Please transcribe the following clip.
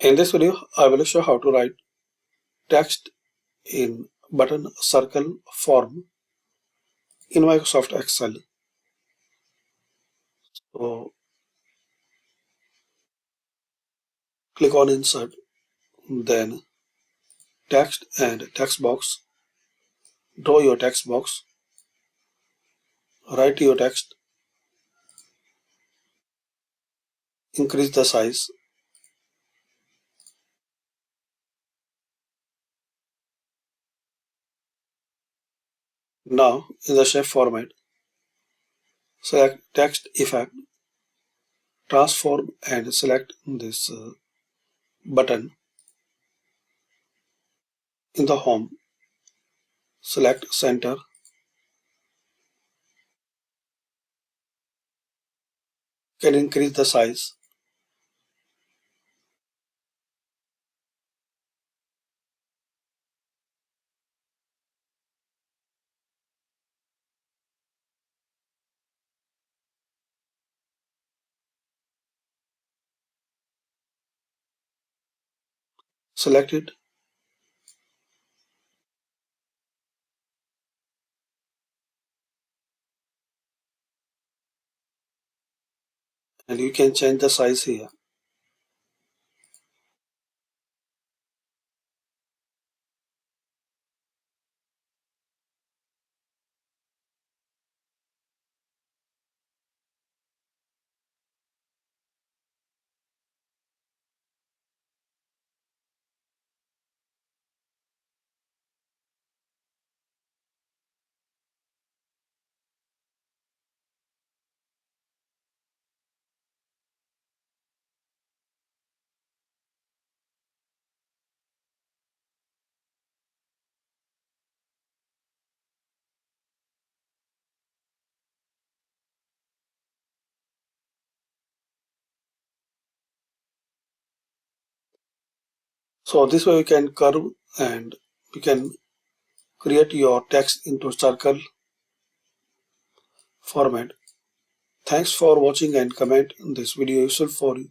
In this video, I will show how to write text in button circle form in Microsoft Excel. So click on Insert, then Text and Text Box. Draw your text box. Write your text. Increase the size. Now, in the shape format, select Text Effect, Transform, and select this button. In the Home, select Center. Can increase the size. Select it. And you can change the size here. So this way you can curve and you can create your text into circle format. Thanks for watching and comment this video useful for you.